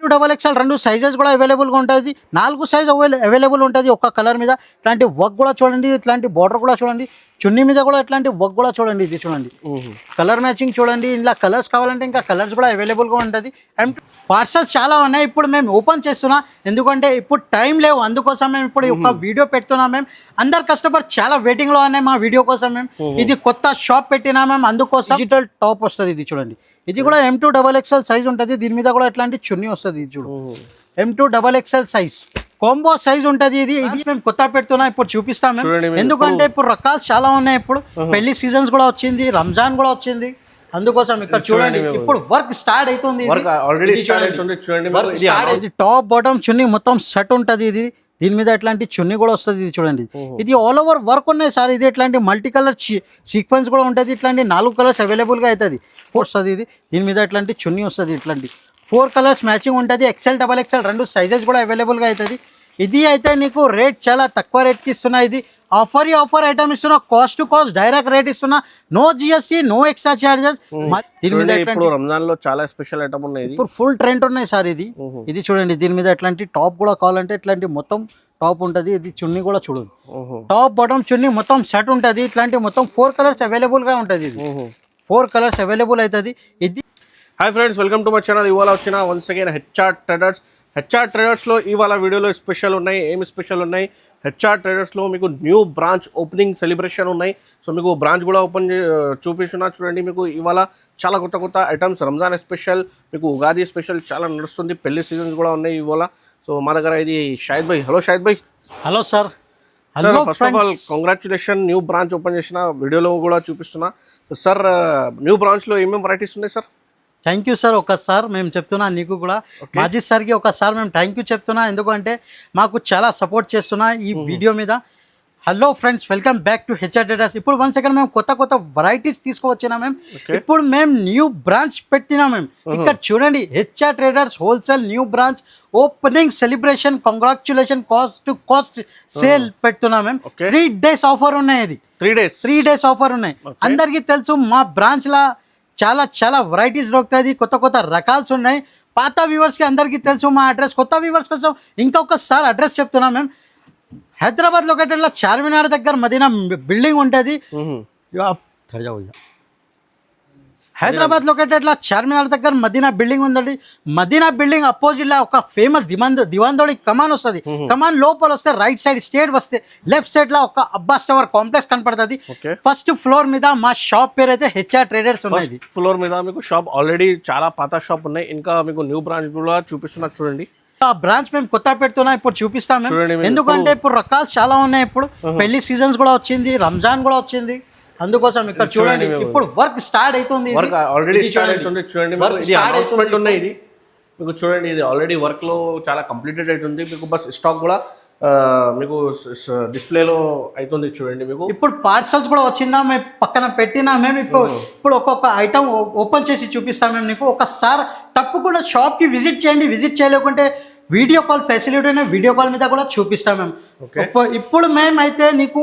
M2 XXL రెండు sizes కూడా అవైలబుల్గా ఉంటుంది. 4 సైజ్ అవైలబుల్ ఉంటుంది ఒక కలర్ మీద. ఇట్లాంటి వర్క్ కూడా చూడండి, ఇట్లాంటి బార్డర్ కూడా చూడండి, చున్నీ మీద కూడా ఇట్లాంటి వర్క్ కూడా చూడండి. ఇది చూడండి కలర్ మ్యాచింగ్ చూడండి. ఇలా కలర్స్ కావాలంటే ఇంకా కలర్స్ కూడా అవైలబుల్గా ఉంటుంది. అండ్ పార్సల్స్ చాలా ఉన్నాయి. ఇప్పుడు మేము ఓపెన్ చేస్తున్నా ఎందుకంటే ఇప్పుడు టైం లేవు, అందుకోసం మేము ఇప్పుడు ఒక వీడియో పెడుతున్నాం. మేము అందరు కస్టమర్ చాలా వెయిటింగ్లో ఉన్నాయి మా వీడియో కోసం. మేము ఇది కొత్త షాప్ పెట్టినా మేము, అందుకోసం డిజిటల్ టాప్ వస్తుంది. ఇది చూడండి, ఇది కూడా M2 XXL సైజ్ ఉంటుంది. దీని మీద కూడా ఇట్లాంటి చున్నీ వస్తుంది. ఇది చూడు M2 XXL size combo size ఉంటుంది. ఇది మేము కొత్త పెడుతున్నా, ఇప్పుడు చూపిస్తాం మేము. ఎందుకంటే ఇప్పుడు రకాలు చాలా ఉన్నాయి. ఇప్పుడు పెళ్లి సీజన్స్ కూడా వచ్చింది, రంజాన్ కూడా వచ్చింది, అందుకోసం ఇక్కడ చూడండి ఇప్పుడు వర్క్ స్టార్ట్ అవుతుంది. ఇది టాప్ బాటమ్ చున్నీ మొత్తం సెట్ ఉంటుంది. ఇది దీని మీద ఇట్లాంటి చున్నీ కూడా వస్తుంది. ఇది చూడండి, ఇది ఆల్ ఓవర్ వర్క్ ఉన్నాయి సార్. ఇది ఇట్లాంటి మల్టీ కలర్ సీక్వెన్స్ కూడా ఉంటుంది. ఇట్లాంటి 4 కలర్స్ అవైలబుల్గా అవుతుంది. వస్తుంది ఇది, దీని మీద ఇట్లాంటి చున్నీ వస్తుంది. ఇట్లాంటి 4 కలర్స్ మ్యాచింగ్ ఉంటుంది. XL, రెండు సైజెస్ కూడా అవైలబుల్గా అవుతుంది. ఇది అయితే నీకు రేట్ చాలా తక్కువ రేట్కి ఇస్తున్నా. ఇది ఆఫర్ ఐటమ్ ఇస్తున్నా, cost to cost direct rate ఇస్తున్నా, no GST, no extra charges. దీని మీద రంజాన్ లో చాలా స్పెషల్ ఐటమ్ ఉన్నాయి. ఇప్పుడు ఫుల్ ట్రెండ్ ఉన్నాయి సార్. ఇది చూడండి, దీని మీద ఇట్లాంటి టాప్ కూడా కావాలంటే ఇట్లాంటి మొత్తం టాప్ ఉంటుంది. ఇది చున్నీ కూడా చూడండి, టాప్ బాటమ్ చున్నీ మొత్తం సెట్ ఉంటుంది. ఇట్లాంటి మొత్తం 4 కలర్స్ అవైలబుల్ గా ఉంటుంది. ఇది 4 కలర్స్ అవైలబుల్ అవుతుంది. ఇది hi friends, welcome to my channel. ఇవాళ వచ్చిన వన్స్ అగైన్ హెచ్ఆర్ ట్రేడర్స్లో ఇవాళ వీడియోలో స్పెషల్ ఉన్నాయి. ఏమి స్పెషల్ ఉన్నాయి? హెచ్ఆర్ ట్రేడర్స్లో మీకు న్యూ బ్రాంచ్ ఓపెనింగ్ సెలబ్రేషన్ ఉన్నాయి. సో మీకు బ్రాంచ్ కూడా ఓపెన్ చూపిస్తున్నా చూడండి. మీకు ఇవాళ చాలా కొత్త ఐటమ్స్, రంజాన్ స్పెషల్, మీకు ఉగాది స్పెషల్ చాలా నడుస్తుంది. పెళ్లి సీజన్స్ కూడా ఉన్నాయి ఇవాళ. సో మా దగ్గర ఇది షాహిద్ భాయ్. హలో షాహిద్ భాయ్. Hello sir. First of all congratulation, new branch open చేసిన, వీడియోలో కూడా చూపిస్తున్నా. సో సార్, న్యూ బ్రాంచ్లో ఏమేమి వెరైటీస్ ఉన్నాయి సార్? Thank you sir. ఒకసారి మేము చెప్తున్నా నీకు కూడా, మాజిద్ సార్కి ఒకసారి మేము థ్యాంక్ యూ చెప్తున్నా, ఎందుకంటే మాకు చాలా సపోర్ట్ చేస్తున్నా ఈ వీడియో మీద. Hello friends, welcome back to HR traders. ఇప్పుడు వన్ సెకండ్ మేము కొత్త వెరైటీస్ తీసుకువచ్చినా మేము. ఇప్పుడు మేము న్యూ బ్రాంచ్ పెట్టినా మేము. ఇక్కడ చూడండి, HR traders wholesale new branch opening celebration, congratulation, cost to cost sale పెడుతున్నాం మేము. 3 days ఆఫర్ ఉన్నాయి. ఇది 3 days ఆఫర్ ఉన్నాయి. అందరికీ తెలుసు మా బ్రాంచ్లో చాలా వెరైటీస్ దొరుకుతాయి, కొత్త రకాల్స్ ఉన్నాయి. పాత వ్యూవర్స్కి అందరికీ తెలుసు మా అడ్రస్. కొత్త వ్యూవర్స్ కోసం ఇంకొకసారి అడ్రస్ చెప్తున్నాం మేము. హైదరాబాద్ లొకేటెడ్లో చార్మినార్ దగ్గర మదీనా బిల్డింగ్ ఉంటుంది. హైదరాబాద్ లొకేటెడ్లో చార్మినార్ దగ్గర మదీనా బిల్డింగ్ ఉందండి. మదీనా బిల్డింగ్ అపోజిట్లో ఒక ఫేమస్ దివాందోడి కమాన్ వస్తుంది. కమాన్ లోపల వస్తే రైట్ సైడ్ స్టేట్ వస్తే లెఫ్ట్ సైడ్ లో ఒక అబ్బాస్ టవర్ కాంప్లెక్స్ కనపడుతుంది. ఫస్ట్ ఫ్లోర్ మీద మా షాప్ పేరు అయితే హెచ్ఆర్ ట్రేడర్స్ ఉన్నాయి. ఫ్లోర్ మీద మీకు షాప్ ఆల్రెడీ చాలా పాత షాప్ ఉన్నాయి. ఇంకా మీకు న్యూ బ్రాంచ్ కూడా చూపిస్తున్నా చూడండి. ఆ బ్రాంచ్ మేము కొత్త పెడుతున్నా, ఇప్పుడు చూపిస్తాం. ఎందుకంటే ఇప్పుడు రకాలు చాలా ఉన్నాయి. ఇప్పుడు పెళ్లి సీజన్స్ కూడా వచ్చింది, రంజాన్ కూడా వచ్చింది, అందుకోసం ఇక్కడ చూడండి ఇప్పుడు వర్క్ స్టార్ట్ అవుతుంది. ఆల్రెడీ స్టార్ట్ అవుతుంది చూడండి. ఇది అనౌన్స్మెంట్ ఉన్నాయి. ఇది మీకు చూడండి, ఇది ఆల్రెడీ వర్క్ లో చాలా కంప్లీటెడ్ అవుతుంది. మీకు బస్ స్టాక్ కూడా మీకు డిస్ప్లేలో అవుతుంది చూడండి. మీకు ఇప్పుడు పార్సల్స్ కూడా వచ్చిందా, మేము పక్కన పెట్టినా మేము. ఇప్పుడు ఒక్కొక్క ఐటమ్ ఓపెన్ చేసి చూపిస్తాం మేము నీకు. ఒకసారి తప్పకుండా షాప్కి విజిట్ చేయండి. విజిట్ చేయలేకుంటే వీడియో కాల్ ఫెసిలిటీ అయినా వీడియో కాల్ మీద కూడా చూపిస్తాం మేము. ఇప్పుడు మేమైతే నీకు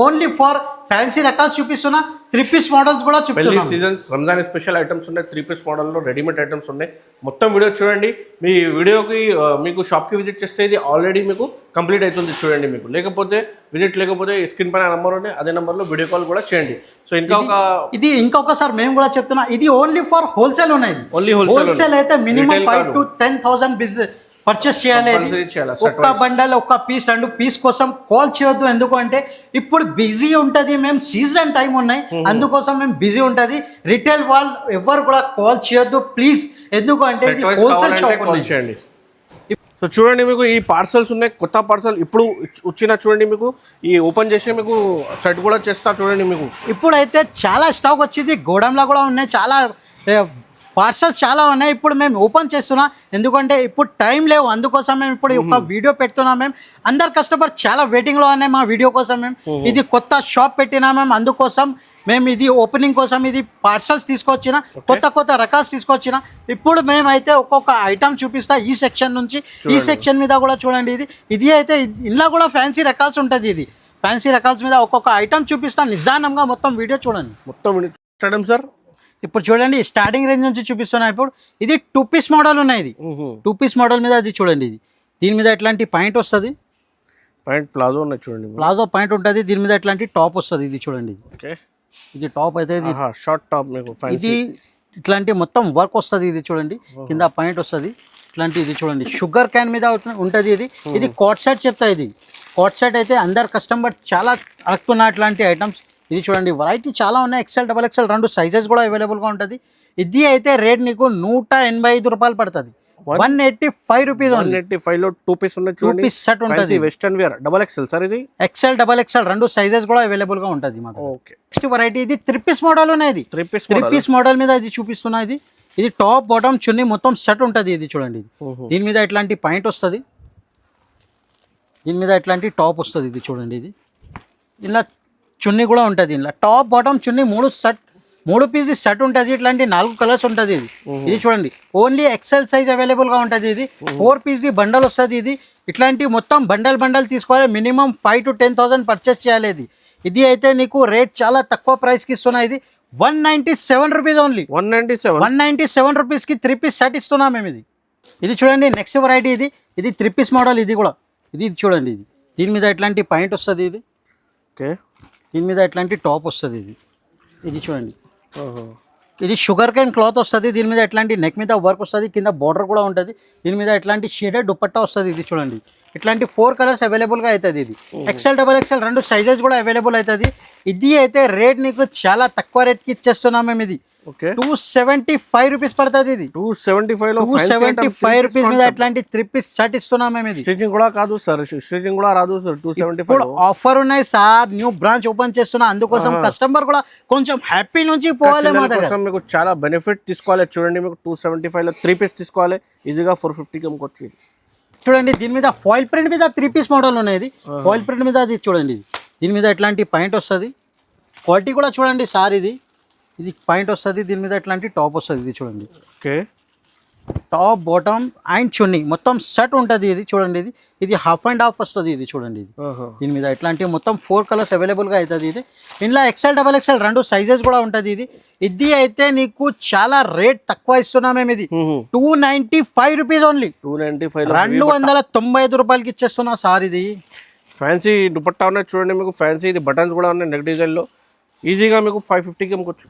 ఓన్లీ ఫర్ ఫ్యాన్సీ రకాలు చూపిస్తున్నా, 3 piece మోడల్స్ కూడా చూపిస్తున్నాం. సీజన్స్ రంజాన్ స్పెషల్ ఐటమ్స్ ఉన్నాయి. 3 piece మోడల్లో రెడీమేడ్ ఐటమ్స్ ఉన్నాయి. మొత్తం వీడియో చూడండి. మీ వీడియోకి మీకు షాప్కి విజిట్ చేస్తే ఇది ఆల్రెడీ మీకు కంప్లీట్ అవుతుంది చూడండి. మీకు లేకపోతే స్క్రీన్ పైన నెంబర్ ఉంది, అదే నెంబర్లో వీడియో కాల్ కూడా చేయండి. సో ఇది ఇంకొకసారి మేము కూడా చెప్తున్నా, ఇది ఓన్లీ ఫర్ హోల్సేల్ ఉన్నాయి. ఓన్లీ హోల్సేల్ అయితే మినిమం 5,000 to 10,000 బిజినెస్ పర్చేస్ చేయాలి. ఒక్క బండల్, ఒక్క పీస్, 2 పీస్ కోసం కాల్ చేయొద్దు. ఎందుకంటే ఇప్పుడు బిజీ ఉంటుంది. మేము సీజన్ టైం ఉన్నాయి, అందుకోసం మేము బిజీ ఉంటుంది. రిటైల్ వాళ్ళు ఎవరు కూడా కాల్ చేయొద్దు ప్లీజ్, ఎందుకంటే ఇది హోల్సేల్ షాప్ చేయండి. సో చూడండి, మీకు ఈ పార్సల్స్ ఉన్నాయి, కొత్త పార్సల్ ఇప్పుడు వచ్చిన చూడండి. మీకు ఈ ఓపెన్ చేసి మీకు సెట్ కూడా చేస్తా చూడండి. మీకు ఇప్పుడైతే చాలా స్టాక్ వచ్చింది, గోడంలో కూడా ఉన్నాయి, చాలా పార్సల్స్ చాలా ఉన్నాయి. ఇప్పుడు మేము ఓపెన్ చేస్తున్నా ఎందుకంటే ఇప్పుడు టైం లేవు, అందుకోసం మేము ఇప్పుడు ఒక వీడియో పెడుతున్నాం. మేము అందరు కస్టమర్ చాలా వెయిటింగ్లో ఉన్నాయి మా వీడియో కోసం. మేము ఇది కొత్త షాప్ పెట్టినా మేము, అందుకోసం మేము ఇది ఓపెనింగ్ కోసం ఇది పార్సల్స్ తీసుకొచ్చిన, కొత్త రకాలు తీసుకొచ్చిన. ఇప్పుడు మేమైతే ఒక్కొక్క ఐటమ్ చూపిస్తా ఈ సెక్షన్ నుంచి. ఈ సెక్షన్ మీద కూడా చూడండి. ఇది అయితే ఇంట్లో కూడా ఫ్యాన్సీ రకాల్స్ ఉంటుంది. ఇది ఫ్యాన్సీ రకాల్స్ మీద ఒక్కొక్క ఐటమ్ చూపిస్తా నిజానంగా. మొత్తం వీడియో చూడండి. మొత్తం సార్ ఇప్పుడు చూడండి స్టార్టింగ్ రేంజ్ నుంచి చూపిస్తున్నా. ఇప్పుడు ఇది 2 పీస్ మోడల్ ఉన్నాయి. ఇది 2 పీస్ మోడల్ మీద అది చూడండి. ఇది దీని మీద ఎట్లాంటి పాయింట్ వస్తుంది, పాయింట్ ప్లాజో ఉన్నాయి చూడండి, ప్లాజో పాయింట్ ఉంటుంది. దీని మీద ఎట్లాంటి టాప్ వస్తుంది. ఇది చూడండి, ఓకే ఇది టాప్ అయితే ఇది షార్ట్ టాప్ మీకు ఇది ఇట్లాంటి మొత్తం వర్క్ వస్తుంది. ఇది చూడండి కింద పాయింట్ వస్తుంది ఇట్లాంటి. ఇది చూడండి షుగర్ క్యాన్ మీద ఉంటుంది. ఇది కోట్ సెట్ చెప్తా. ఇది కోట్ సెట్ అయితే అందరు కస్టమర్ చాలా అడుగుతున్న అట్లాంటి ఐటమ్స్. ఇది చూడండి వెరైటీ చాలా ఉన్నాయి. XL, XXL రెండు సైజెస్ కూడా అవైలబుల్గా ఉంటుంది. ఇది అయితే రేట్ నీకు 185 రూపాయలు పడుతుంది. 185 రూపీస్. 185 లో 2 పీస్ ఉన్నాయి చూడండి. 2 పీస్ సెట్ ఉంటుంది. వెస్టర్న్ వేర్ XXL సార్, ఇది XL, XXL రెండు సైజెస్ కూడా అవైలబుల్గా ఉంటుంది మాకు. ఓకే నెక్స్ట్ వెరైటీ ఇది 3 పీస్ మోడల్ ఉన్నాయి. 3 పీస్ మోడల్ మీద ఇది చూపిస్తున్నా. ఇది టాప్ బాటమ్ చున్నీ మొత్తం సెట్ ఉంటుంది. ఇది చూడండి, దీని మీద ఎట్లాంటి పాయింట్ వస్తుంది, దీని మీద ఎట్లాంటి టాప్ వస్తుంది. ఇది చూడండి, ఇది ఇలా చున్నీ కూడా ఉంటుంది. ఇలా టాప్ బాటమ్ చున్నీ 3 పీస్ సెట్ ఉంటుంది. ఇట్లాంటి 4 కలర్స్ ఉంటుంది. ఇది చూడండి ఓన్లీ XL సైజ్ అవైలబుల్గా ఉంటుంది. ఇది 4 పీస్ బండల్ వస్తుంది. ఇది ఇట్లాంటి మొత్తం బండల్ తీసుకోవాలి. మినిమం 5,000 to 10,000 పర్చేస్ చేయాలి. ఇది అయితే నీకు రేట్ చాలా తక్కువ ప్రైస్కి ఇస్తున్నా. ఇది 197 రూపీస్ ఓన్లీ. 197 రూపీస్కి 3 పీస్ సెట్ ఇస్తున్నాం మేము. ఇది చూడండి నెక్స్ట్ వెరైటీ. ఇది 3 పీస్ మోడల్. ఇది కూడా ఇది చూడండి. దీని మీద ఎట్లాంటి పాయింట్ వస్తుంది. ఇది ఓకే, దీని మీద ఎట్లాంటి టాప్ వస్తుంది. ఇది చూడండి, ఇది షుగర్ కేన్ క్లాత్ వస్తుంది. దీని మీద ఎట్లాంటి నెక్ మీద వర్క్ వస్తుంది, కింద బార్డర్ కూడా ఉంటుంది. దీని మీద ఎట్లాంటి షేడెడ్ దుపట్టా వస్తుంది. ఇది చూడండి ఇట్లాంటి 4 కలర్స్ అవైలబుల్గా అవుతుంది. ఇది XL, XXL రెండు సైజెస్ కూడా అవైలబుల్ అవుతుంది. ఇది అయితే రేట్ నీకు చాలా తక్కువ రేట్కి ఇచ్చేస్తున్నాం మేము. ఇది ఓకే 275 రూపీస్ పడుతుంది. ఇది 275 లో 275 రూపీస్ మీద ఎట్లాంటి 3 పీస్ సెట్ ఇస్తున్నాం మేము. ఇది స్టిచింగ్ కూడా కాదు సార్, స్టిచింగ్ కూడా రాదు సార్. 275 ఆఫర్ ఉన్నాయి సార్. న్యూ బ్రాంచ్ ఓపెన్ చేస్తున్నా, అందుకోసం కస్టమర్ కూడా కొంచెం హ్యాపీ నుంచి పోవాలి. మా దగ్గర మీకు చాలా బెనిఫిట్ తీసుకోవాలి. చూడండి మీకు 275 లో 3 పీస్ తీసుకోవాలి, ఈజీగా 450కి అమ్ముకోవచ్చు. చూడండి దీని మీద ఫాయిల్ ప్రింట్ మీద 3 పీస్ మోడల్ ఉన్నాయి. ఫాయిల్ ప్రింట్ మీద అది చూడండి. దీని మీద ఎట్లాంటి పాయింట్ వస్తుంది, క్వాలిటీ కూడా చూడండి సార్. ఇది పాయింట్ వస్తుంది. దీని మీద ఎట్లాంటి టాప్ వస్తుంది. ఇది చూడండి, ఓకే టాప్ బాటమ్ అండ్ చున్నీ మొత్తం సెట్ ఉంటుంది. ఇది చూడండి, ఇది హాఫ్ అండ్ హాఫ్ వస్తుంది. ఇది చూడండి, దీని మీద ఎట్లాంటి మొత్తం 4 కలర్స్ అవైలబుల్గా అవుతుంది. ఇది ఇంట్లో XL, XXL రెండు సైజెస్ కూడా ఉంటుంది. ఇది అయితే నీకు చాలా రేట్ తక్కువ ఇస్తున్నాం మేము. ఇది 295 రూపీస్ ఓన్లీ. 295 రూపాయలకి ఇచ్చేస్తున్నా సార్. ఇది ఫ్యాన్సీ దుపట్టా ఉన్నాయి చూడండి మీకు. ఫ్యాన్సీ ఇది బటన్స్ కూడా ఉన్నాయి నెక్ డిజైన్లో, ఈజీగా మీకు 550కి అమ్ముకోవచ్చు.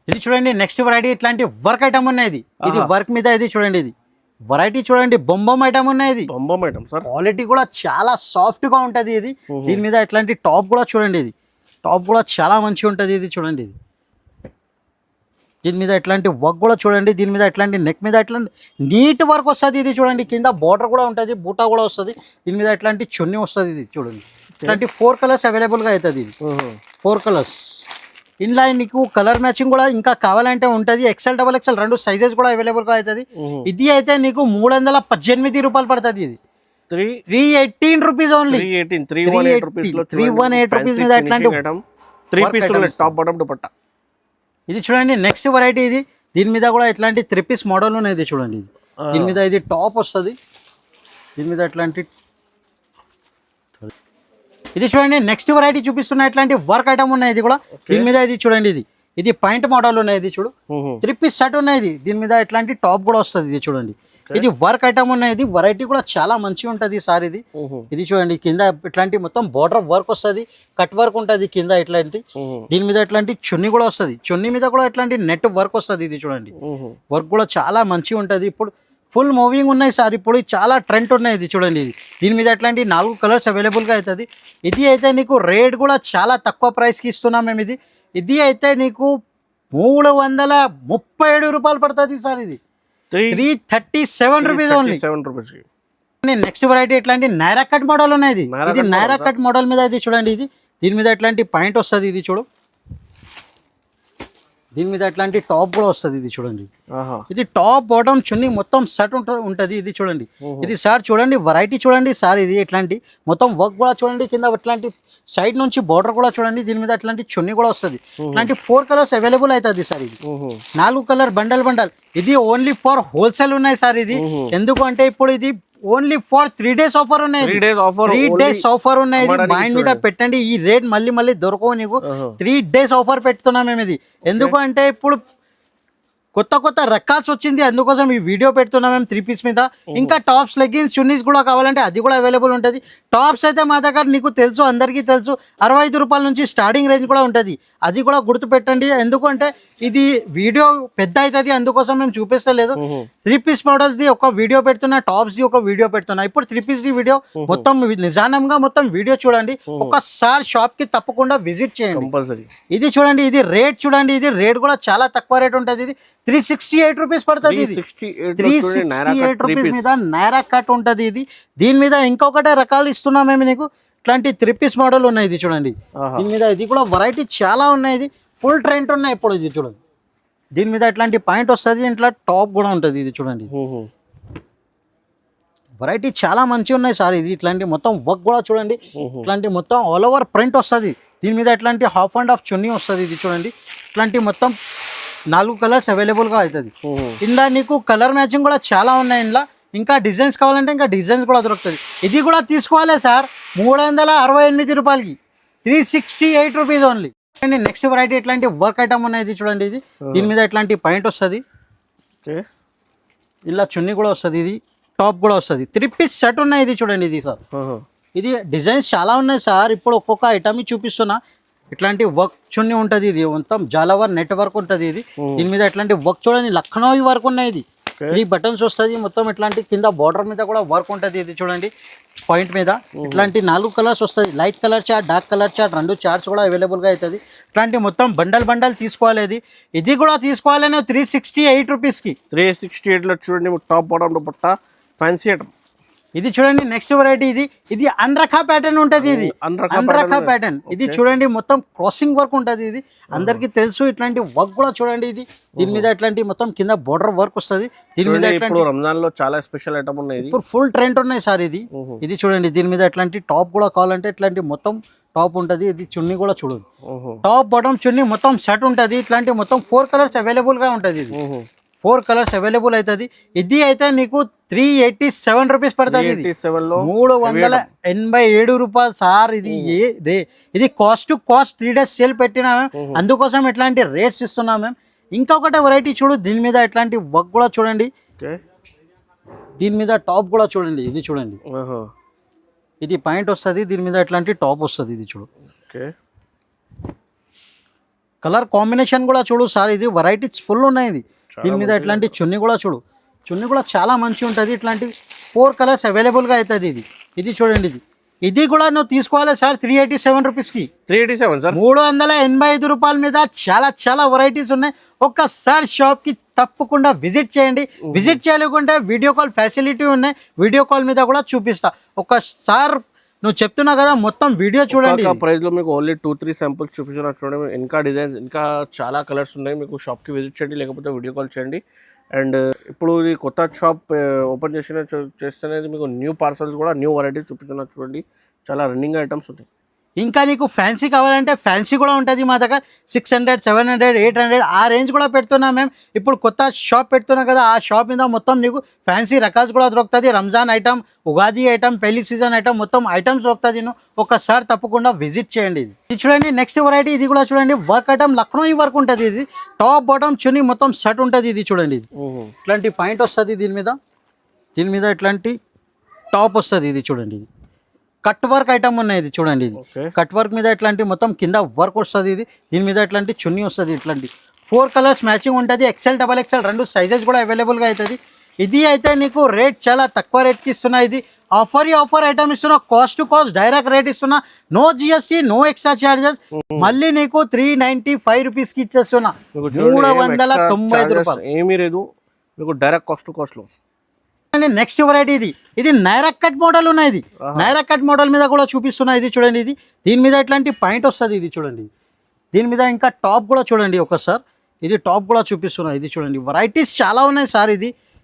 ఇది చూడండి నెక్స్ట్ వెరైటీ ఇట్లాంటి వర్క్ ఐటమ్ ఉన్నాయి. ఇది వర్క్ మీద ఇది చూడండి. ఇది వెరైటీ చూడండి బొంబం ఐటమ్ ఉన్నాయి. ఇది బొంబం ఐటమ్ సార్, క్వాలిటీ కూడా చాలా సాఫ్ట్ గా ఉంటుంది. ఇది దీని మీద ఇట్లాంటి టాప్ కూడా చూడండి. ఇది టాప్ కూడా చాలా మంచిగా ఉంటుంది. ఇది చూడండి, దీని మీద ఎట్లాంటి వర్క్ కూడా చూడండి. దీని మీద ఎట్లాంటి నెక్ మీద ఎట్లాంటి నీట్ వర్క్ వస్తుంది. ఇది చూడండి కింద బార్డర్ కూడా ఉంటుంది, బూటా కూడా వస్తుంది. దీని మీద ఎట్లాంటి చున్నీ వస్తుంది. ఇది చూడండి ఇట్లాంటి 4 కలర్స్ అవైలబుల్గా అవుతుంది. ఇది 4 కలర్స్. ఇందులో నీకు కలర్ మ్యాచింగ్ కూడా ఇంకా కావాలంటే ఉంటుంది. XL, XXL రెండు సైజెస్ కూడా అవైలబుల్గా అవుతుంది. ఇది అయితే నీకు 318 రూపాయలు పడుతుంది. ఇది 318 రూపీస్ ఓన్లీ. 318 రూపీస్ మీద ఎట్లాంటి 3 పీస్ టాప్ బాటమ్ దుపట్టా. ఇది చూడండి నెక్స్ట్ వెరైటీ. దీని మీద కూడా ఇట్లాంటి 3 పీస్ మోడల్ ఉన్నాయి. ఇది చూడండి, దీని మీద ఇది టాప్ వస్తుంది. దీని మీద ఎట్లాంటి ఇది చూడండి నెక్స్ట్ వెరైటీ చూపిస్తున్న ఇట్లాంటి వర్క్ ఐటమ్ ఉన్నాయి. ఇది కూడా దీని మీద ఇది చూడండి. ఇది పాయింట్ మోడల్ ఉన్నాయి. ఇది చూడు 3 పీస్ సెట్ ఉన్నాయి. దీని మీద ఇట్లాంటి టాప్ కూడా వస్తుంది. ఇది చూడండి, ఇది వర్క్ ఐటమ్ ఉన్నాయి. వెరైటీ కూడా చాలా మంచిగా ఉంటుంది సార్. ఇది చూడండి కింద ఇట్లాంటి మొత్తం బార్డర్ వర్క్ వస్తుంది, కట్ వర్క్ ఉంటుంది కింద ఇట్లాంటి. దీని మీద ఇట్లాంటి చున్నీ కూడా వస్తుంది. చున్నీ మీద కూడా ఇట్లాంటి నెట్ వర్క్ వస్తుంది. ఇది చూడండి వర్క్ కూడా చాలా మంచిగా ఉంటుంది. ఇప్పుడు ఫుల్ మూవింగ్ ఉన్నాయి సార్. ఇప్పుడు చాలా ట్రెండ్ ఉన్నాయి. ఇది చూడండి, దీని మీద ఇట్లాంటి 4 కలర్స్ అవైలబుల్గా అవుతుంది. ఇది అయితే నీకు రేట్ కూడా చాలా తక్కువ ప్రైస్కి ఇస్తున్నాం మేము. ఇది అయితే నీకు 337 రూపాయలు పడుతుంది సార్. ఇది 337 రూపీస్ ఓన్లీ. నెక్స్ట్ వెరైటీ ఇట్లాంటి నైరా కట్ మోడల్ ఉన్నాయి. ఇది నైరా కట్ మోడల్ మీద ఇది చూడండి. దీని మీద ఇట్లాంటి పాయింట్ వస్తుంది. ఇది చూడు, దీని మీద ఇట్లాంటి టాప్ కూడా వస్తుంది. ఇది చూడండి, ఇది టాప్ బాటమ్ చున్నీ మొత్తం సెట్ ఉంటుంది. ఇది చూడండి, ఇది సార్ చూడండి వెరైటీ చూడండి సార్. ఇది ఇట్లాంటి మొత్తం వర్క్ కూడా చూడండి. కింద ఇట్లాంటి సైడ్ నుంచి బార్డర్ కూడా చూడండి. దీని మీద ఇట్లాంటి చున్నీ కూడా వస్తుంది. ఇట్లాంటి 4 కలర్స్ అవైలబుల్ అవుతుంది సార్. ఇది 4 కలర్ బండల్. ఇది ఓన్లీ ఫర్ హోల్సేల్ ఉన్నాయి సార్. ఇది ఎందుకు అంటే ఇప్పుడు ఇది ఓన్లీ ఫర్ 3 days ఆఫర్ ఉన్నాయి. 3 days ఆఫర్ ఉన్నాయి. మైండ్ మీద పెట్టండి, ఈ రేట్ మళ్ళీ దొరకవు నీకు. 3 days ఆఫర్ పెడుతున్నాం మేము. ఇది ఎందుకు అంటే ఇప్పుడు కొత్త కొత్త రకాల్స్ వచ్చింది, అందుకోసం ఈ వీడియో పెడుతున్నాం మేము 3 పీస్ మీద. ఇంకా టాప్స్, లెగ్గిన్స్, చున్నీస్ కూడా కావాలంటే అది కూడా అవైలబుల్ ఉంటుంది. టాప్స్ అయితే మా దగ్గర నీకు తెలుసు, అందరికీ తెలుసు, 65 రూపాయల నుంచి స్టార్టింగ్ రేంజ్ కూడా ఉంటుంది. అది కూడా గుర్తుపెట్టండి, ఎందుకంటే ఇది వీడియో పెద్ద అవుతుంది, అందుకోసం మేము చూపిస్తలేదు. 3 పీస్ మోడల్స్ది ఒక వీడియో పెడుతున్నా, టాప్స్ది ఒక వీడియో పెడుతున్నా. ఇప్పుడు 3 పీస్ది వీడియో మొత్తం నిజానంగా మొత్తం వీడియో చూడండి, ఒకసారి షాప్కి తప్పకుండా విజిట్ చేయండి. కంపల్సరీ. ఇది చూడండి, ఇది రేట్ చూడండి, ఇది రేట్ కూడా చాలా తక్కువ రేట్ ఉంటుంది. ఇది 368 రూపీస్ పడుతుంది. 368 రూపీస్ మీద నైరా కట్ ఉంటుంది. ఇది దీని మీద ఇంకొకటే రకాలు ఇస్తున్నాం మేము నీకు. ఇట్లాంటి 3 పీస్ మోడల్ ఉన్నాయి. ఇది చూడండి, దీని మీద ఇది కూడా వెరైటీ చాలా ఉన్నాయి. ఇది ఫుల్ ట్రెండ్ ఉన్నాయి ఇప్పుడు. ఇది చూడండి, దీని మీద ఇట్లాంటి పాయింట్ వస్తుంది, ఇట్లా టాప్ కూడా ఉంటుంది. ఇది చూడండి, వెరైటీ చాలా మంచిగా ఉన్నాయి సార్. ఇది ఇట్లాంటి మొత్తం వర్క్ కూడా చూడండి, ఇట్లాంటి మొత్తం ఆల్ ఓవర్ ప్రింట్ వస్తుంది. దీని మీద ఇట్లాంటి హాఫ్ అండ్ హాఫ్ చున్నీ వస్తుంది. ఇది చూడండి, ఇట్లాంటి మొత్తం 4 కలర్స్ అవైలబుల్గా అవుతుంది. ఇందులో నీకు కలర్ మ్యాచింగ్ కూడా చాలా ఉన్నాయి. ఇందులో ఇంకా డిజైన్స్ కావాలంటే ఇంకా డిజైన్స్ కూడా దొరుకుతుంది. ఇది కూడా తీసుకోవాలి సార్, 368 రూపాయలకి, 368 రూపీస్ ఓన్లీ. నెక్స్ట్ వెరైటీ ఇట్లాంటి వర్క్ ఐటమ్ ఉన్నాయి. ఇది చూడండి, ఇది దీని మీద ఇట్లాంటి పాయింట్ వస్తుంది, ఇలా చున్నీ కూడా వస్తుంది, ఇది టాప్ కూడా వస్తుంది. 3 పీస్ సెట్ ఉన్నాయి. ఇది చూడండి, ఇది సార్, ఇది డిజైన్స్ చాలా ఉన్నాయి సార్. ఇప్పుడు ఒక్కొక్క ఐటమ్ చూపిస్తున్నా. ఇట్లాంటి వర్క్ చున్నీ ఉంటుంది. ఇది మొత్తం జాలవర్ నెట్ వర్క్ ఉంటుంది. ఇది దీని మీద ఇట్లాంటి వర్క్ చూడండి, లక్నోవి వర్క్ ఉన్నాయి. ఇది 3 బటన్స్ వస్తుంది మొత్తం. ఇట్లాంటి కింద బార్డర్ మీద కూడా వర్క్ ఉంటుంది. ఇది చూడండి, పాయింట్ మీద ఇట్లాంటి 4 కలర్స్ వస్తుంది. Light colour chart, dark colour chart, 2 charts కూడా అవైలబుల్గా అవుతుంది. ఇట్లాంటి మొత్తం బండల్ తీసుకోవాలి. ఇది కూడా తీసుకోవాలని 368 రూపీస్కి. 368లో చూడండి, top bottom dupatta fancy item. ఇది చూడండి, నెక్స్ట్ వెరైటీ ఇది అన్రఖా ప్యాటర్న్ ఉంటుంది. ఇది అన్రఖా ప్యాటర్న్. ఇది చూడండి, మొత్తం క్రాసింగ్ వర్క్ ఉంటుంది. ఇది అందరికీ తెలుసు. ఇట్లాంటి వర్క్ కూడా చూడండి, ఇది దీని మీద ఇట్లాంటి మొత్తం కింద బోర్డర్ వర్క్ వస్తుంది. దీని మీద ఇప్పుడు రంజాన్ లో చాలా స్పెషల్ ఐటమ్ ఉన్నాయి. ఇప్పుడు ఫుల్ ట్రెండ్ ఉన్నాయి సార్. ఇది చూడండి, దీని మీద ఇట్లాంటి టాప్ కూడా కావాలంటే ఇట్లాంటి మొత్తం టాప్ ఉంటుంది. ఇది చున్నీ కూడా చూడండి, టాప్ బాటమ్ చున్నీ మొత్తం సెట్ ఉంటుంది. ఇట్లాంటి మొత్తం 4 కలర్స్ అవైలబుల్గా ఉంటుంది. ఇది 4 కలర్స్ అవైలబుల్ అవుతుంది. ఇది అయితే నీకు 387 రూపీస్ పడుతుంది. 387 రూపాయలు సార్. ఇది cost to cost 3 days sale పెట్టినా, అందుకోసం ఇట్లాంటి రేట్స్ ఇస్తున్నాం మేము. ఇంకొకటి వెరైటీ చూడు, దీని మీద ఇట్లాంటి వర్క్ కూడా చూడండి, దీని మీద టాప్ కూడా చూడండి. ఇది చూడండి, ఇది పాయింట్ వస్తుంది, దీని మీద ఇట్లాంటి టాప్ వస్తుంది. ఇది చూడు, కలర్ కాంబినేషన్ కూడా చూడు సార్. ఇది వెరైటీస్ ఫుల్ ఉన్నాయి. ఇది దీని మీద ఇట్లాంటి చున్నీ కూడా చూడు, చున్నీ కూడా చాలా మంచిగా ఉంటుంది. ఇట్లాంటి 4 కలర్స్ అవైలబుల్గా అవుతుంది. ఇది చూడండి, ఇది కూడా నువ్వు తీసుకోవాలి సార్ 387 రూపీస్కి. 387 సార్, 385 రూపాయల మీద చాలా వెరైటీస్ ఉన్నాయి. ఒక్కసారి షాప్కి తప్పకుండా విజిట్ చేయండి. విజిట్ చేయలేకుంటే వీడియో కాల్ ఫెసిలిటీ ఉన్నాయి, వీడియో కాల్ మీద కూడా చూపిస్తా. ఒక్కసారి నువ్వు చెప్తున్నా కదా, మొత్తం వీడియో చూడండి. ప్రైస్ లో మీకు ఓన్లీ 2-3 శాంపుల్స్ చూపించిన చూడండి. ఇంకా డిజైన్స్, ఇంకా చాలా కలర్స్ ఉన్నాయి. మీకు షాప్కి విజిట్ చేయండి, లేకపోతే వీడియో కాల్ చేయండి. అండ్ ఇప్పుడు ఇది కొత్త షాప్ ఓపెన్ చేస్తేనే మీకు న్యూ పార్సల్స్ కూడా న్యూ వెరైటీస్ చూపిస్తున్నా చూడండి. చాలా రన్నింగ్ ఐటమ్స్ ఉంటాయి. ఇంకా నీకు ఫ్యాన్సీ కావాలంటే ఫ్యాన్సీ కూడా ఉంటుంది మా దగ్గర. 600, 700, 800 ఆ రేంజ్ కూడా పెడుతున్నాం మేము. ఇప్పుడు కొత్త షాప్ పెడుతున్నాం కదా, ఆ షాప్ మీద మొత్తం నీకు ఫ్యాన్సీ రకాల్స్ కూడా దొరుకుతుంది. రంజాన్ ఐటమ్, ఉగాది ఐటమ్, పెళ్లి సీజన్ ఐటమ్, మొత్తం ఐటమ్స్ దొరుకుతుంది. ఒకసారి తప్పకుండా విజిట్ చేయండి. ఇది చూడండి, నెక్స్ట్ వెరైటీ. ఇది కూడా చూడండి, వర్క్ ఐటమ్ లక్నో వర్క్ ఉంటుంది. ఇది టాప్ బాటమ్ చున్నీ మొత్తం సెట్ ఉంటుంది. ఇది చూడండి, ఇట్లాంటి పాయింట్ వస్తుంది. దీని మీద ఇట్లాంటి టాప్ వస్తుంది. ఇది చూడండి, కట్ వర్క్ ఐటమ్ ఉన్నాయి. ఇది చూడండి, ఇది కట్ వర్క్ మీద ఇట్లాంటి మొత్తం కింద వర్క్ వస్తుంది. దీని మీద ఇట్లాంటి చున్నీ వస్తుంది. ఇట్లాంటి 4 కలర్స్ మ్యాచింగ్ ఉంటుంది. XL, XXL 2 సైజెస్ కూడా అవైలబుల్గా అవుతుంది. ఇది అయితే నీకు రేట్ చాలా తక్కువ రేట్కి ఇస్తున్నా. ఇది ఆఫర్ ఐటమ్ ఇస్తున్నా, cost to cost direct rate ఇస్తున్నా. No GST, no extra charges. మళ్ళీ నీకు 395 రూపీస్కి ఇచ్చేస్తున్నా. 395 రూపాయలు ఏమీ లేదు మీకు, డైరెక్ట్ కాస్ట్ టు కాస్ట్లో. నెక్స్ట్ వెరైటీ ఇది నైరా కట్ మోడల్ ఉన్నాయి. ఇది నైరా కట్ మోడల్ మీద కూడా చూపిస్తున్నా. ఇది చూడండి, దీని మీద ఇట్లాంటి పాయింట్ వస్తుంది. ఇది చూడండి, దీని మీద ఇంకా టాప్ కూడా చూడండి. ఒకసారి ఇది టాప్ కూడా చూపిస్తున్నా. ఇది చూడండి, వెరైటీస్ చాలా ఉన్నాయి సార్.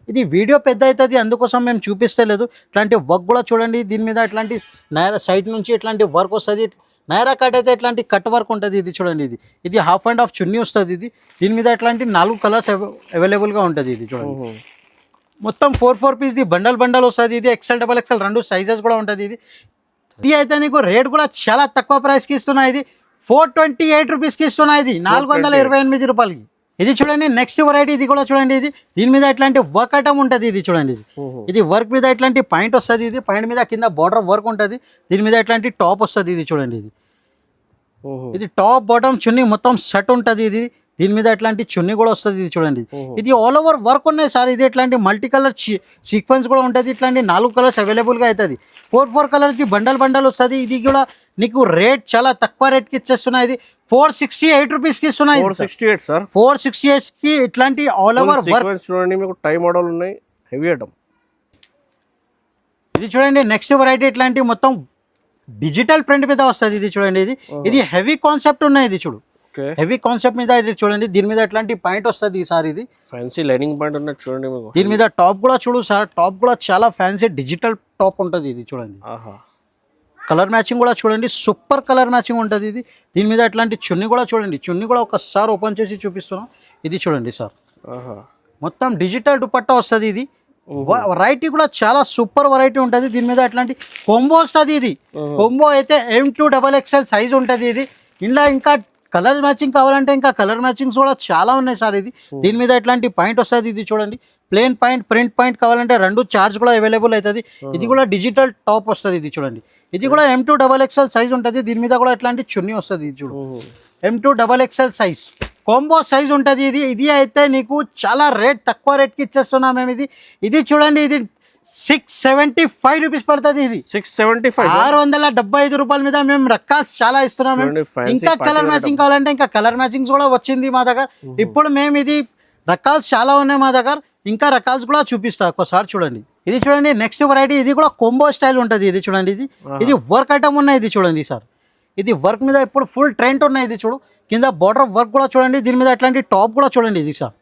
ఇది వీడియో పెద్ద అవుతుంది, అందుకోసం మేము చూపిస్తలేదు. ఇట్లాంటి వర్క్ కూడా చూడండి. దీని మీద ఇట్లాంటి నైరా సైడ్ నుంచి ఇట్లాంటి వర్క్ వస్తుంది. నైరా కట్ అయితే ఇట్లాంటి కట్ వర్క్ ఉంటుంది. ఇది చూడండి, ఇది హాఫ్ అండ్ హాఫ్ చున్నీ వస్తుంది. దీని మీద ఇట్లాంటి 4 కలర్స్ అవైలబుల్గా ఉంటుంది. ఇది చూడండి, మొత్తం 4 పీస్ బండల్ వస్తుంది. ఇది XL, XXL 2 సైజెస్ కూడా ఉంటుంది. ఇది అయితే నీకు రేట్ కూడా చాలా తక్కువ ప్రైస్కి ఇస్తున్నా. ఇది 428 రూపీస్కి ఇస్తున్నా. ఇది 428 రూపాయలకి. ఇది చూడండి నెక్స్ట్ వెరైటీ, ఇది కూడా చూడండి. ఇది దీని మీద ఇట్లాంటి వర్క్ ఐటమ్ ఉంటుంది. ఇది చూడండి, ఇది వర్క్ మీద ఇట్లాంటి పాయింట్ వస్తుంది. ఇది పాయింట్ మీద కింద బార్డర్ వర్క్ ఉంటుంది. దీని మీద ఇట్లాంటి టాప్ వస్తుంది. ఇది చూడండి, ఇది టాప్ బాటమ్ చున్నీ మొత్తం సెట్ ఉంటుంది. ఇది దీని మీద ఇట్లాంటి చున్నీ కూడా వస్తుంది. ఇది చూడండి, ఇది ఆల్ ఓవర్ వర్క్ ఉన్నాయి సార్. ఇది ఇట్లాంటి మల్టీ కలర్ సీక్వెన్స్ కూడా ఉంటుంది. ఇట్లాంటి 4 కలర్స్ అవైలబుల్గా అవుతుంది. 4 కలర్స్ బండల్ వస్తుంది. ఇది కూడా నీకు రేట్ చాలా తక్కువ రేట్కి ఇచ్చేస్తున్నాయి. ఇది 468 రూపీస్కి ఇస్తున్నాయి. 468 సార్, 468కి ఇట్లాంటి ఆల్ ఓవర్ వర్క్ చూడండి. మీకు టై మోడల్ ఉన్నాయి, హెవీ ఐటమ్. ఇది చూడండి నెక్స్ట్ వెరైటీ, ఇట్లాంటి మొత్తం డిజిటల్ ప్రింట్ మీద వస్తుంది. ఇది చూడండి, ఇది హెవీ కాన్సెప్ట్ ఉన్నాయి. ఇది చూడు, హెవీ కాన్సెప్ట్ మీద ఇది చూడండి. దీని మీద ఎట్లాంటి పాయింట్ వస్తుంది సార్. ఇది ఫ్యాన్సీ లైనింగ్ పాయింట్ ఉన్నది చూడండి. మీకు దీని మీద టాప్ కూడా చూడు సార్, టాప్ కూడా చాలా ఫ్యాన్సీ డిజిటల్ టాప్ ఉంటుంది. ఇది చూడండి, కలర్ మ్యాచింగ్ కూడా చూడండి, సూపర్ కలర్ మ్యాచింగ్ ఉంటుంది. ఇది దీని మీద ఎట్లాంటి చున్నీ కూడా చూడండి. చున్నీ కూడా ఒకసారి ఓపెన్ చేసి చూపిస్తున్నాం. ఇది చూడండి సార్, మొత్తం డిజిటల్ దుపట్టా వస్తుంది. ఇది వెరైటీ కూడా చాలా సూపర్ వెరైటీ ఉంటుంది. దీని మీద ఎట్లాంటి కొంబో వస్తుంది. ఇది కొంబో అయితే M2XXL సైజ్ ఉంటుంది. ఇది ఇలా ఇంకా కలర్ మ్యాచింగ్ కావాలంటే ఇంకా కలర్ మ్యాచింగ్స్ కూడా చాలా ఉన్నాయి సార్. ఇది దీని మీద ఎట్లాంటి పాయింట్ వస్తుంది. ఇది చూడండి, ప్లేన్ పాయింట్, ప్రింట్ పాయింట్ కావాలంటే 2 చార్జ్ కూడా అవైలబుల్ అవుతుంది. ఇది కూడా డిజిటల్ టాప్ వస్తుంది. ఇది చూడండి, ఇది కూడా M2XXL సైజ్ ఉంటుంది. దీని మీద కూడా ఎట్లాంటి చున్నీ వస్తుంది. ఇది చూడు, M2XXL సైజ్ కాంబో సైజ్ ఉంటుంది. ఇది అయితే నీకు చాలా రేట్ తక్కువ రేట్కి ఇచ్చేస్తున్నాం మేము. ఇది చూడండి, ఇది 675 రూపీస్ పడుతుంది. ఇది 675, 675 రూపాయల మీద మేము రకాల్స్ చాలా ఇస్తున్నాం. ఇంకా కలర్ మ్యాచింగ్ కావాలంటే ఇంకా కలర్ మ్యాచింగ్స్ కూడా వచ్చింది మా దగ్గర. ఇప్పుడు మేము ఇది రకాల్స్ చాలా ఉన్నాయి మా దగ్గర, ఇంకా రకాల్స్ కూడా చూపిస్తా ఒకసారి చూడండి. ఇది చూడండి నెక్స్ట్ వెరైటీ, ఇది కూడా కొంబో స్టైల్ ఉంటుంది. ఇది చూడండి, ఇది వర్క్ ఐటమ్ ఉన్నాయి. ఇది చూడండి సార్, ఇది వర్క్ మీద ఇప్పుడు ఫుల్ ట్రెండ్ ఉన్నాయి. ఇది చూడు, కింద బార్డర్ వర్క్ కూడా చూడండి. దీని మీద అట్లాంటి టాప్ కూడా చూడండి. ఇది సార్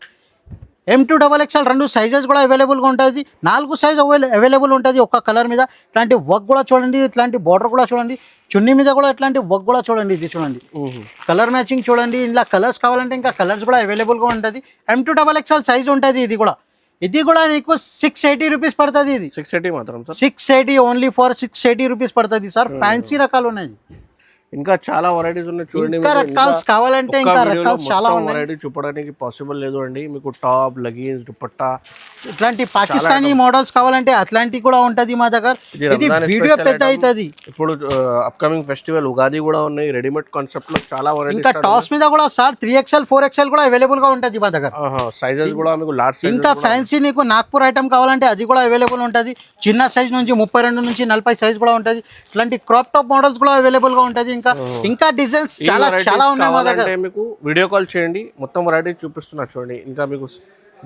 M2XXL 2 సైజెస్ కూడా అవైలబుల్గా ఉంటుంది. 4 సైజ్ అవైలబుల్ ఉంటుంది ఒక కలర్ మీద. ఇట్లాంటి వర్క్ కూడా చూడండి, ఇట్లాంటి బార్డర్ కూడా చూడండి, చున్నీ మీద కూడా ఇట్లాంటి వర్క్ కూడా చూడండి. ఇది చూడండి, కలర్ మ్యాచింగ్ చూడండి. ఇలా కలర్స్ కావాలంటే ఇంకా కలర్స్ కూడా అవైలబుల్గా ఉంటుంది. M2XXL సైజ్ ఉంటుంది. ఇది కూడా నీకు 680 రూపీస్ పడుతుంది. ఇది 680 మాత్రం, 680 ఓన్లీ ఫర్ 680 రూపీస్ పడుతుంది సార్. ఫ్యాన్సీ రకాలు ఉన్నాయి, ఇంకా చాలా వెరైటీస్ ఉన్నాయి చూడండి. ఇంకా రకాల్స్ కావాలంటే ఇంకా రకాల్స్ చాలా ఉన్నాయి. వెరైటీ చూపడానికి పాసిబుల్ లేదు అండి. మీకు టాప్, లెగిన్స్, దుపట్టా, ఇట్లాంటి పాకిస్తానీ మోడల్స్ కావాలంటే అట్లాంటి కూడా ఉంటది మా దగ్గర. ఇది వీడియో పెద్ద అవుతుంది. ఇప్పుడు అప్కమింగ్ ఫెస్టివల్ ఉగాది కూడా ఉన్నాయి. రెడీమేడ్ కాన్సెప్ట్ లో చాలా వెరైటీ. ఇంకా టాప్స్ మీద కూడా సార్ 3XL 4XL కూడా అవైలబుల్ గా ఉంటది మా దగ్గర. సైజెస్ కూడా మీకు లార్జ్ సైజ్. ఇంకా ఫ్యాన్సీ నీకు నాగ్పూర్ ఐటమ్ కావాలంటే అది కూడా అవైలబుల్ ఉంటది. చిన్న సైజ్ నుంచి 32 నుంచి 40 సైజ్ కూడా ఉంటది. ఇట్లాంటి క్రాప్ టాప్ మోడల్స్ కూడా అవైలబుల్ గా ఉంటది. ఇంకా డిజైన్స్ చాలా ఉన్నాయి మా దగ్గర. మీకు వీడియో కాల్ చేయండి, మొత్తం వెరైటీ చూపిస్తున్నా చూడండి. ఇంకా మీకు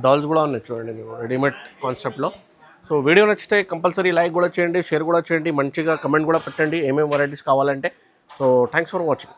డాల్స్ కూడా ఉన్నాయి చూడండి మీకు రెడీమేడ్ కాన్సెప్ట్లో. సో వీడియో నచ్చితే కంపల్సరీ లైక్ కూడా చేయండి, షేర్ కూడా చేయండి, మంచిగా కమెంట్ కూడా పెట్టండి ఏమేమి వెరైటీస్ కావాలంటే. So thanks for watching.